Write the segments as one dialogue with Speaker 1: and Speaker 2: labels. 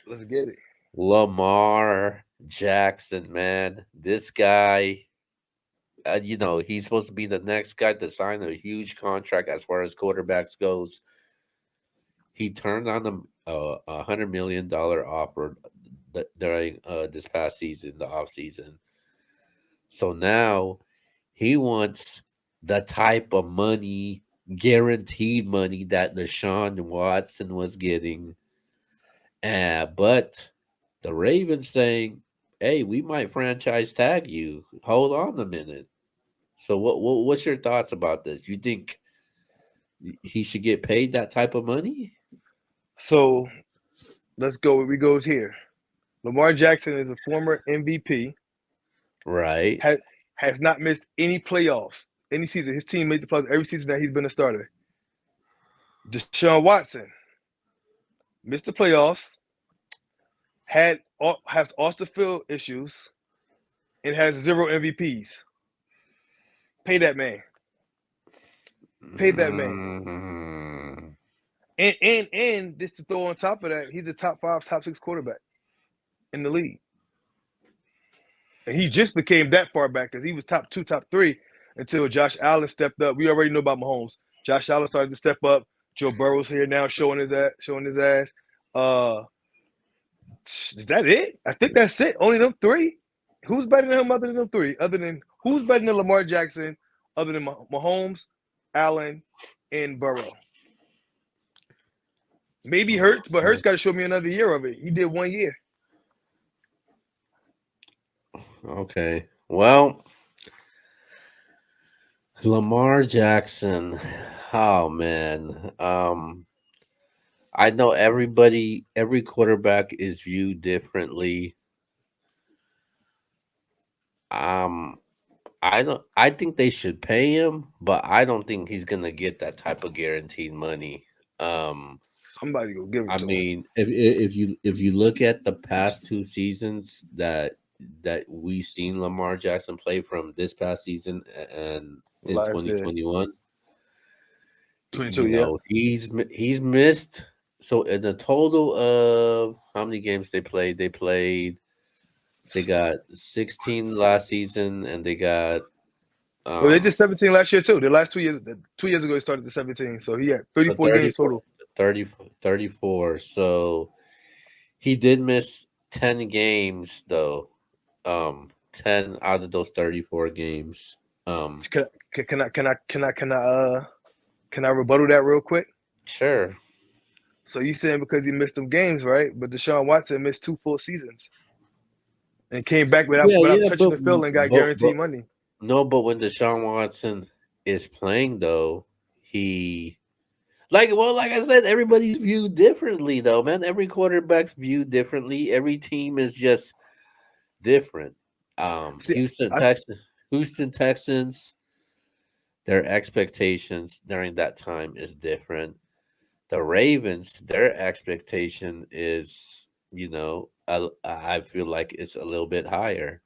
Speaker 1: Let's get it.
Speaker 2: Lamar Jackson, man. This guy, he's supposed to be the next guy to sign a huge contract as far as quarterbacks goes. He turned on $100 million offer during this past season, the off season. So now he wants the type of money, guaranteed money that Deshaun Watson was getting. But the Ravens saying, "Hey, we might franchise tag you. Hold on a minute." So what's your thoughts about this? You think he should get paid that type of money?
Speaker 1: So let's go where we goes here. Lamar Jackson is a former MVP,
Speaker 2: Right.
Speaker 1: has has not missed any playoffs any season. His team made the playoffs every season that he's been a starter. Deshaun Watson missed the playoffs, has off the field issues, and has zero MVPs. Pay that man. Pay that man.
Speaker 2: Mm,
Speaker 1: And just to throw on top of that, he's a top five, top six quarterback in the league. And he just became that far back because he was top two, top three until Josh Allen stepped up. We already know about Mahomes. Josh Allen started to step up. Joe Burrow's here now, showing his ass. Showing his ass. Uh, is that it? I think that's it. Only them three. Who's better than him other than them three? Other than who's better than Lamar Jackson? Other than Mahomes, Allen, and Burrow. Maybe Hurts, but Hurts got to show me another year of it. He did 1 year.
Speaker 2: okay. Well, Lamar Jackson. Oh man. I know every quarterback is viewed differently. Um, I think they should pay him, but I don't think he's gonna get that type of guaranteed money. Um,
Speaker 1: Somebody go give it
Speaker 2: I
Speaker 1: to him.
Speaker 2: mean, if you look at the past two seasons that we seen Lamar Jackson play from this past season and in
Speaker 1: Last year,
Speaker 2: 2021,
Speaker 1: 22. Yeah.
Speaker 2: he's missed. So in the total of how many games they got 16 last season, and they got
Speaker 1: Well, they did
Speaker 2: um
Speaker 1: 17 last year too. The last 2 years, 2 years ago, he started the 17. So he had
Speaker 2: so
Speaker 1: 34 games total.
Speaker 2: 34. So he did miss 10 games though. 10 out of those 34 games. Um,
Speaker 1: Can, can I rebuttal that real quick?
Speaker 2: sure.
Speaker 1: So you saying because he missed them games, right? But Deshaun Watson missed two full seasons and came back without
Speaker 2: Yeah,
Speaker 1: without
Speaker 2: yeah,
Speaker 1: touching the field and got
Speaker 2: but
Speaker 1: guaranteed money.
Speaker 2: no, but when Deshaun Watson is playing though, he like I said, everybody's viewed differently though, man. Every quarterback's viewed differently. Every team is just different.
Speaker 1: See, I
Speaker 2: Houston Texans, their expectations during that time is different. The Ravens, their expectation is, I feel like it's a little bit higher.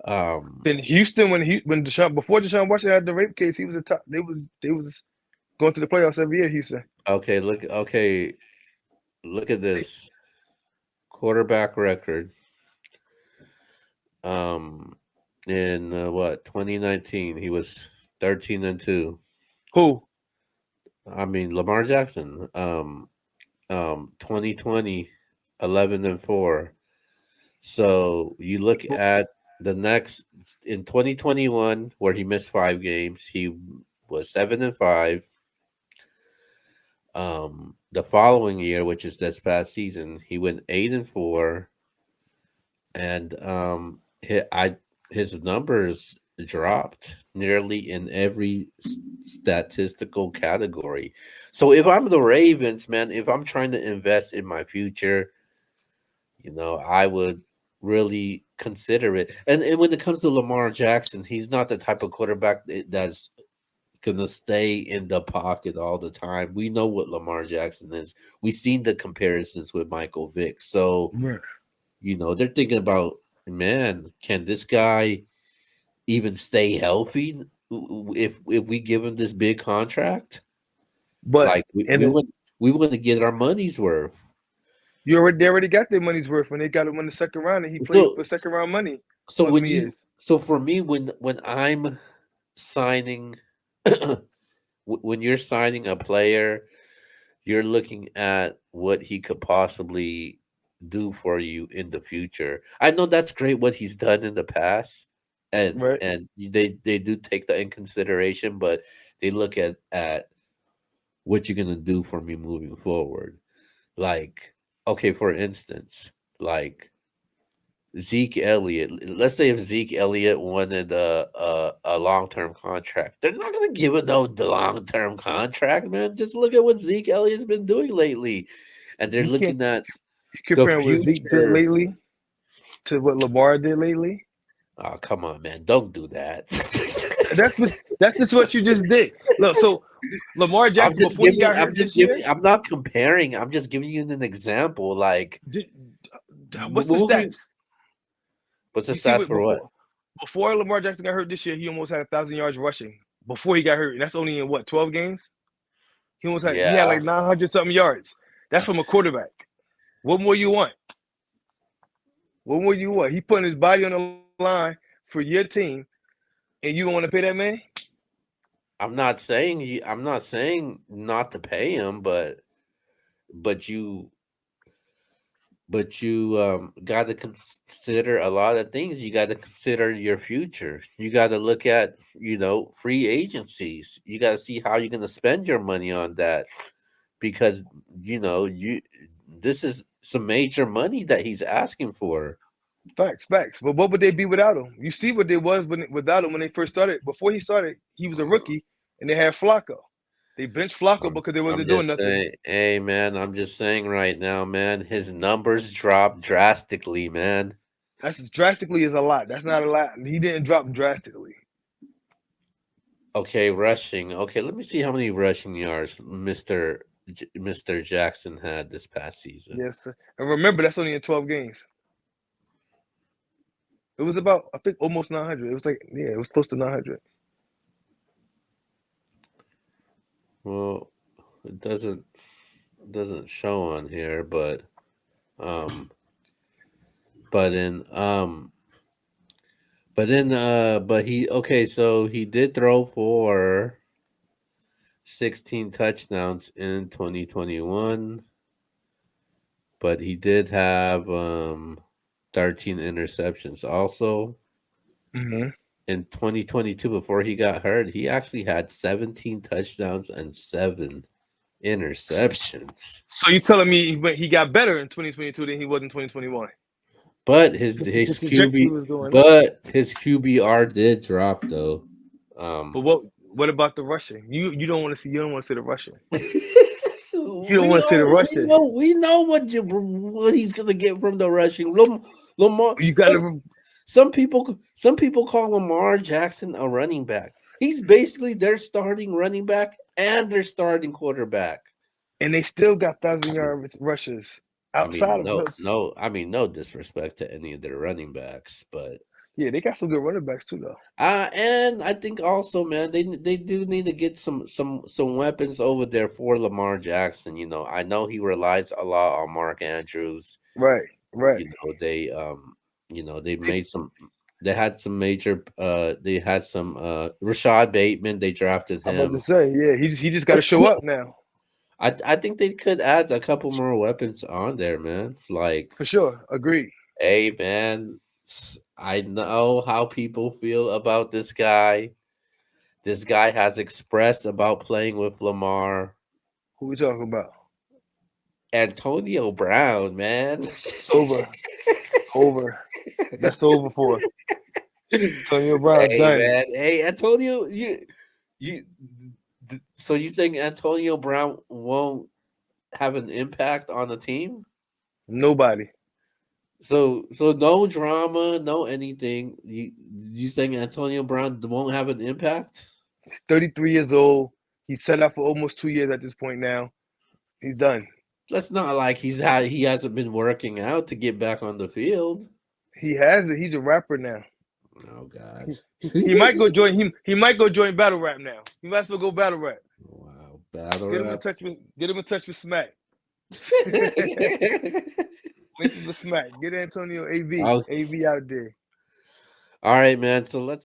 Speaker 2: Um,
Speaker 1: in Houston when Deshaun before Deshaun Watson had the rape case, he was a top. They was going to the playoffs every year. Houston.
Speaker 2: look at this quarterback record. Um, in what 2019, he was 13-2.
Speaker 1: Who?
Speaker 2: I mean, Lamar Jackson. 2020, 11-4. So you look at the next in 2021, where he missed 5 games, he was 7-5. The following year, which is this past season, he went 8-4, and his numbers dropped nearly in every statistical category. So if I'm the Ravens, man, if I'm trying to invest in my future, I would really consider it. And when it comes to Lamar Jackson, he's not the type of quarterback that's gonna stay in the pocket all the time. We know what Lamar Jackson is. We've seen the comparisons with Michael Vick. So,
Speaker 1: Right.
Speaker 2: they're thinking about, man, can this guy even stay healthy if we give him this big contract?
Speaker 1: But
Speaker 2: Like we,
Speaker 1: and
Speaker 2: we want to get our money's worth.
Speaker 1: They already got their money's worth when they got him in the second round, and he played
Speaker 2: So
Speaker 1: for second round money
Speaker 2: so
Speaker 1: for them
Speaker 2: when you
Speaker 1: years.
Speaker 2: so for me when I'm signing when you're signing a player, you're looking at what he could possibly do for you in the future. I know that's great what he's done in the past,
Speaker 1: Right?
Speaker 2: and they do take that in consideration, but they look at what you're gonna do for me moving forward. Like, okay, for instance, like Zeke Elliott. Let's say if Zeke Elliott wanted a long term contract, they're not gonna give him no long term contract, man. Just look at what Zeke Elliott's been doing lately, and they're
Speaker 1: You can't
Speaker 2: looking at
Speaker 1: you
Speaker 2: the
Speaker 1: comparing what Zeke did
Speaker 2: future.
Speaker 1: lately to what Lamar did lately.
Speaker 2: Oh, come on, man! Don't do that.
Speaker 1: That's what that's just what you just did. Look, so Lamar
Speaker 2: I'm
Speaker 1: Jackson
Speaker 2: just
Speaker 1: before he
Speaker 2: giving.
Speaker 1: got
Speaker 2: I'm
Speaker 1: hurt
Speaker 2: just
Speaker 1: this
Speaker 2: giving.
Speaker 1: year,
Speaker 2: I'm not comparing. I'm just giving you an example. Like,
Speaker 1: did, what's the
Speaker 2: moving.
Speaker 1: stats?
Speaker 2: What's the
Speaker 1: You see
Speaker 2: stats
Speaker 1: what
Speaker 2: for what?
Speaker 1: before Lamar Jackson got hurt this year, he almost had 1,000 yards rushing before he got hurt. And that's only in what 12 games. He had
Speaker 2: Yeah,
Speaker 1: like 900 something yards. That's from a quarterback. What more you want? What more you want? He putting his body on the line for your team, and you don't want to pay that man?
Speaker 2: I'm not saying not to pay him, but you got to consider a lot of things. You got to consider your future. You got to look at free agencies. You got to see how you're going to spend your money on that because you this is some major money that he's asking for.
Speaker 1: Facts, facts. But what would they be without him? You see what they was without him when they first started. Before he started, he was a rookie, and they had Flacco. They benched Flacco
Speaker 2: I'm
Speaker 1: because they
Speaker 2: I'm
Speaker 1: wasn't doing
Speaker 2: just
Speaker 1: nothing.
Speaker 2: saying, hey man, I'm just saying right now, man, his numbers dropped drastically, man.
Speaker 1: That's drastically is a lot. That's not a lot. He didn't drop drastically.
Speaker 2: Okay, rushing. Okay, let me see how many rushing yards Mr. Jackson had this past season.
Speaker 1: Yes, sir. And remember, that's only in 12 games. It was about, I think, almost 900. It was like, yeah, it was close to 900.
Speaker 2: Well, it doesn't show on here, um but in but he okay, so he did throw for 16 touchdowns in 2021, but he did have 13 interceptions also.
Speaker 1: Hmm.
Speaker 2: In 2022 before he got hurt, he actually had 17 touchdowns and 7 interceptions.
Speaker 1: So you telling me he got better in 2022 than he was in 2021?
Speaker 2: But his
Speaker 1: The
Speaker 2: his
Speaker 1: trajectory
Speaker 2: QB
Speaker 1: was going up.
Speaker 2: but his QBR did drop though.
Speaker 1: But
Speaker 2: Um
Speaker 1: what about the rushing? You don't want to see the rushing. You don't
Speaker 2: we
Speaker 1: want to see the
Speaker 2: know we
Speaker 1: rushing.
Speaker 2: know we know what he's gonna get from the rushing. Lamar
Speaker 1: You got to,
Speaker 2: some people call Lamar Jackson a running back. He's basically their starting running back and their starting quarterback.
Speaker 1: and they still got 1,000 yard rushes
Speaker 2: I
Speaker 1: outside
Speaker 2: mean,
Speaker 1: of us.
Speaker 2: no disrespect to any of their running backs, but
Speaker 1: Yeah, they got some good running backs too, though.
Speaker 2: and I think also, man, they do need to get some weapons over there for Lamar Jackson. I know he relies a lot on Mark Andrews.
Speaker 1: Right, right.
Speaker 2: You know, they they made some. They had some major. They had some. Rashad Bateman. They drafted
Speaker 1: I'm about to
Speaker 2: him.
Speaker 1: say, yeah, he just got to show up now
Speaker 2: I think they could add a couple more weapons on there, man. Like,
Speaker 1: for sure. Agreed.
Speaker 2: hey, man, I know how people feel about this guy. This guy has expressed about playing with Lamar.
Speaker 1: Who we talking about?
Speaker 2: Antonio Brown, man.
Speaker 1: It's over, over. That's over for Antonio Brown.
Speaker 2: Hey,
Speaker 1: Done.
Speaker 2: man. Hey, Antonio, you. So you think Antonio Brown won't have an impact on the team?
Speaker 1: Nobody.
Speaker 2: So no drama, no anything. You saying Antonio Brown won't have an impact?
Speaker 1: He's 33 years old. He's set up for almost 2 years at this point now. He's done.
Speaker 2: That's not like he hasn't been working out to get back on the field.
Speaker 1: He has it. He's a rapper now.
Speaker 2: Oh God.
Speaker 1: He might go join him. He might go join battle rap now. He might as well go battle rap.
Speaker 2: Wow, battle
Speaker 1: Get him in
Speaker 2: rap.
Speaker 1: touch with Smack. Link of the smack. Get Antonio
Speaker 2: Oh,
Speaker 1: AV out there.
Speaker 2: all right, man. So let's